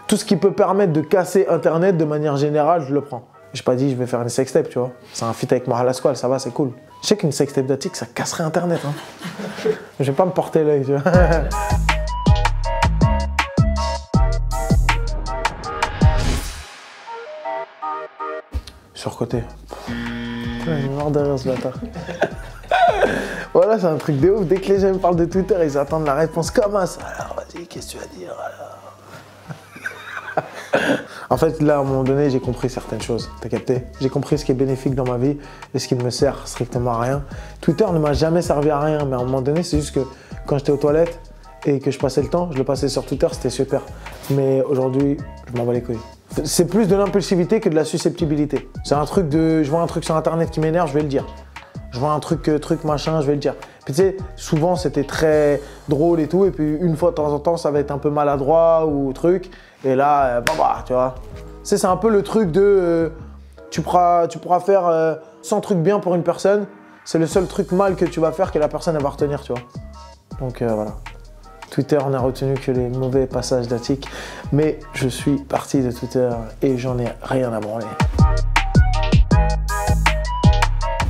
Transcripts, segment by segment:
Tout ce qui peut permettre de casser Internet de manière générale, je le prends. J'ai pas dit je vais faire une sextape, tu vois. C'est un feat avec Moral Asquale, ça va, c'est cool. Je sais qu'une sextape d'Attic, ça casserait Internet. Hein. Je vais pas me porter l'œil, tu vois. Surcoté. Putain, il est mort derrière ce bâtard. Voilà, c'est un truc de ouf. Dès que les gens me parlent de Twitter, ils attendent la réponse comme ça. Alors, vas-y, qu'est-ce que tu vas dire alors? En fait, là, à un moment donné, j'ai compris certaines choses. T'as capté? J'ai compris ce qui est bénéfique dans ma vie et ce qui ne me sert strictement à rien. Twitter ne m'a jamais servi à rien, mais à un moment donné, c'est juste que quand j'étais aux toilettes et que je passais le temps, je le passais sur Twitter, c'était super. Mais aujourd'hui, je m'en bats les couilles. C'est plus de l'impulsivité que de la susceptibilité. C'est un truc de... Je vois un truc sur Internet qui m'énerve, je vais le dire. Je vois un truc machin, je vais le dire. Puis tu sais, souvent c'était très drôle et tout, et puis une fois de temps en temps, ça va être un peu maladroit ou truc. Et là, tu vois. C'est un peu le truc de... tu pourras faire 100 trucs bien pour une personne, c'est le seul truc mal que tu vas faire que la personne elle va retenir, tu vois. Donc voilà. Twitter, on a retenu que les mauvais passages d'Attic, mais je suis parti de Twitter et j'en ai rien à branler.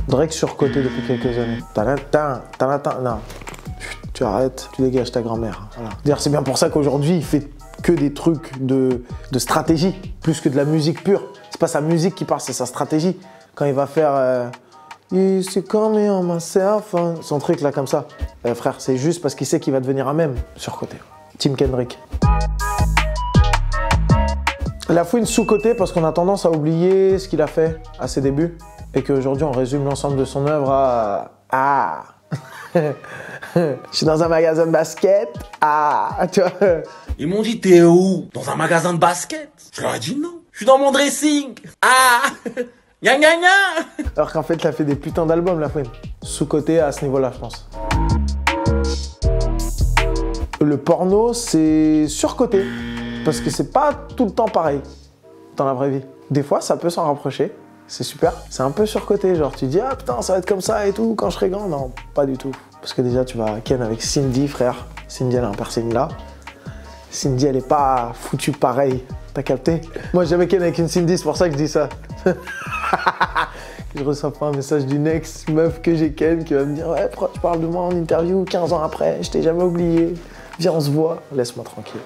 Drake surcoté depuis quelques années. Non, tu arrêtes, tu dégages ta grand-mère. Voilà. D'ailleurs, c'est bien pour ça qu'aujourd'hui, il fait que des trucs de stratégie, plus que de la musique pure. C'est pas sa musique qui parle, c'est sa stratégie. Quand il va faire You see call me on my cell phone, son truc là comme ça. Frère, c'est juste parce qu'il sait qu'il va devenir un mème surcoté. Tim Kendrick. La fouine sous-côté parce qu'on a tendance à oublier ce qu'il a fait à ses débuts et qu'aujourd'hui on résume l'ensemble de son œuvre à je suis dans un magasin de basket. Tu vois. Ils m'ont dit t'es où? Dans un magasin de basket? Je leur ai dit non. Je suis dans mon dressing. Gna gna gna. Alors qu'en fait, il a fait des putains d'albums, la fouine. Sous-côté à ce niveau-là, je pense. Le porno, c'est surcoté. Parce que c'est pas tout le temps pareil dans la vraie vie. Des fois, ça peut s'en rapprocher. C'est super. C'est un peu surcoté. Genre, tu dis, ah putain, ça va être comme ça et tout quand je serai grand. Non, pas du tout. Parce que déjà, tu vas ken avec Cindy, frère. Cindy, elle a un piercing là. Cindy, elle est pas foutue pareil. T'as capté? Moi, j'ai jamais ken avec une Cindy, c'est pour ça que je dis ça. Je reçois pas un message d'une ex-meuf que j'ai ken qui va me dire « Ouais, pourquoi tu parles de moi en interview 15 ans après? Je t'ai jamais oublié. Viens, on se voit. Laisse-moi tranquille. »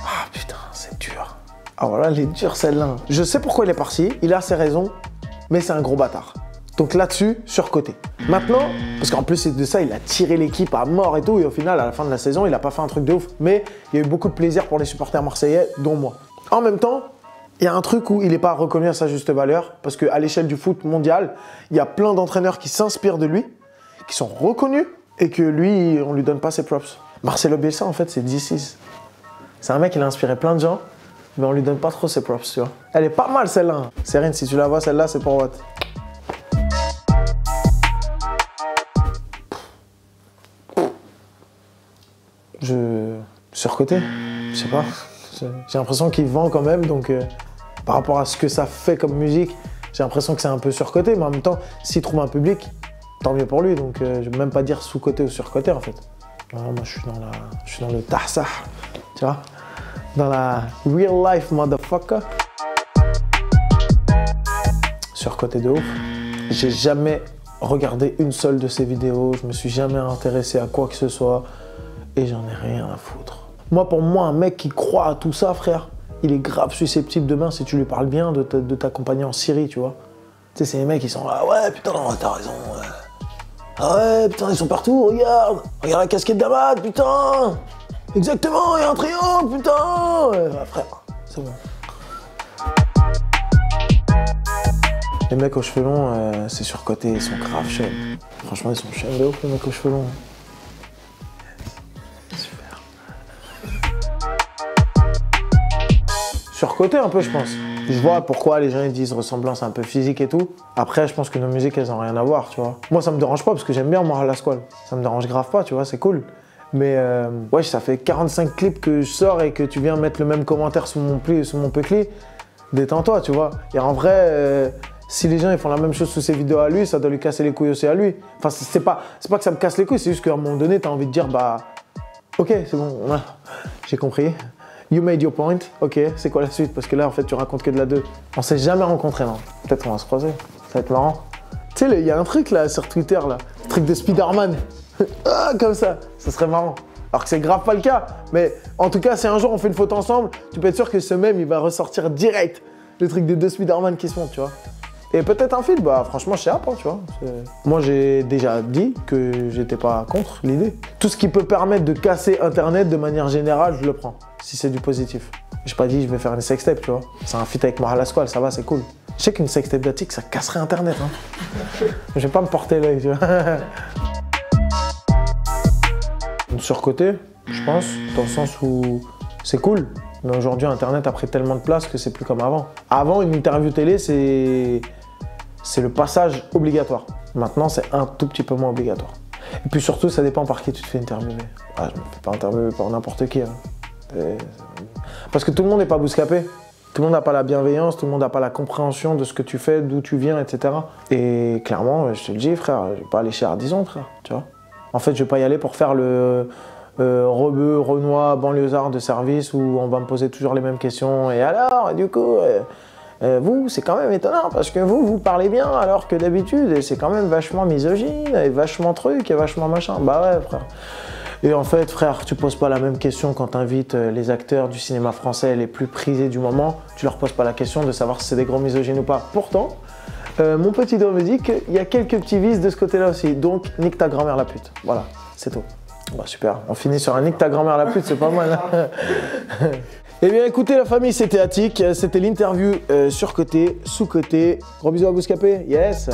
Ah putain, c'est dur. Ah voilà, elle est dure celle-là. Je sais pourquoi il est parti, il a ses raisons, mais c'est un gros bâtard. Donc là-dessus, surcoté. Maintenant, parce qu'en plus de ça, il a tiré l'équipe à mort et tout, et au final, à la fin de la saison, il a pas fait un truc de ouf. Mais il y a eu beaucoup de plaisir pour les supporters marseillais, dont moi. En même temps, il y a un truc où il n'est pas reconnu à sa juste valeur, parce qu'à l'échelle du foot mondial, il y a plein d'entraîneurs qui s'inspirent de lui, qui sont reconnus, et que lui, on lui donne pas ses props. Marcelo Bielsa, en fait, c'est This. C'est un mec, il a inspiré plein de gens, mais on lui donne pas trop ses props, tu vois. Elle est pas mal, celle-là. Serine, si tu la vois, celle-là, c'est pour Watt. Surcoté, je sais pas. J'ai l'impression qu'il vend quand même, donc par rapport à ce que ça fait comme musique, j'ai l'impression que c'est un peu surcoté, mais en même temps, s'il trouve un public, tant mieux pour lui, donc je vais même pas dire sous-coté ou surcoté en fait. Non, moi je suis dans le tahsah, tu vois, dans la real life motherfucker. Surcoté de ouf. J'ai jamais regardé une seule de ses vidéos, je me suis jamais intéressé à quoi que ce soit, et j'en ai rien à foutre. Moi, pour moi, un mec qui croit à tout ça, frère, il est grave susceptible demain si tu lui parles bien de t'accompagner en Syrie, tu vois. Tu sais, c'est les mecs qui sont là, ouais, putain, t'as raison. Ah ouais, putain, ils sont partout, regarde la casquette d'Amad, putain. Exactement, il y a un triomphe, putain. Ouais, frère, c'est bon. Les mecs aux cheveux longs, c'est surcoté, ils sont grave chums. Franchement, ils sont chums de ouf, les mecs aux cheveux longs. Surcoté un peu, je pense. Je vois pourquoi les gens ils disent ressemblance un peu physique et tout. Après, je pense que nos musiques, elles n'ont rien à voir, tu vois. Moi, ça me dérange pas parce que j'aime bien Moral Asquale. Ça me dérange grave pas, tu vois, c'est cool. Mais ouais, ça fait 45 clips que je sors et que tu viens mettre le même commentaire sur mon Peucli. Détends-toi, tu vois. Et en vrai, si les gens ils font la même chose sous ses vidéos à lui, ça doit lui casser les couilles aussi à lui. Enfin, c'est pas que ça me casse les couilles, c'est juste qu'à un moment donné, t'as envie de dire, bah, Ok, c'est bon, j'ai compris. You made your point. Ok, c'est quoi la suite? Parce que là, en fait, tu racontes que de la 2. On s'est jamais rencontrés, non? Peut-être qu'on va se croiser. Ça va être marrant. Tu sais, il y a un truc là sur Twitter, là. Un truc de Spider-Man. Ah, comme ça. Ça serait marrant. Alors que c'est grave pas le cas. Mais en tout cas, si un jour on fait une photo ensemble, tu peux être sûr que ce mème, il va ressortir direct. Le truc des 2 Spider-Man qui se montent, tu vois. Et peut-être un film, bah franchement, je sais pas, tu vois. Moi, j'ai déjà dit que j'étais pas contre l'idée. Tout ce qui peut permettre de casser Internet de manière générale, je le prends. Si c'est du positif. J'ai pas dit je vais faire une sextape, tu vois. C'est un feat avec Mara Squale, ça va, c'est cool. Je sais qu'une sextape d'Attic, ça casserait Internet, hein. Je vais pas me porter l'œil, tu vois. Surcoté, je pense, dans le sens où c'est cool. Mais aujourd'hui, Internet a pris tellement de place que c'est plus comme avant. Avant, une interview télé, c'est le passage obligatoire. Maintenant, c'est un tout petit peu moins obligatoire. Et puis surtout, ça dépend par qui tu te fais interviewer. Ah, je me fais pas interviewer par n'importe qui. Hein. Parce que tout le monde n'est pas bouscapé. Tout le monde n'a pas la bienveillance, tout le monde n'a pas la compréhension de ce que tu fais, d'où tu viens, etc. Et clairement, je te le dis, frère, je vais pas aller chez Ardisson, frère, tu vois. En fait, je vais pas y aller pour faire le rebeu, renois, banlieusard de service où on va me poser toujours les mêmes questions. Et alors, du coup, vous, c'est quand même étonnant parce que vous parlez bien alors que d'habitude, c'est quand même vachement misogyne, et vachement truc, et vachement machin. Bah ouais, frère. Et en fait, frère, tu poses pas la même question quand tu invites les acteurs du cinéma français les plus prisés du moment. Tu leur poses pas la question de savoir si c'est des gros misogynes ou pas. Pourtant, mon petit doigt me dit qu'il y a quelques petits vices de ce côté-là aussi. Donc, nique ta grand-mère la pute. Voilà, c'est tout. Bah, super, on finit sur un nique ta grand-mère la pute, c'est pas mal. Hein. Eh bien, écoutez la famille, c'était Attic. C'était l'interview surcoté, sous-coté. Gros bisous à Bouscapé, yes.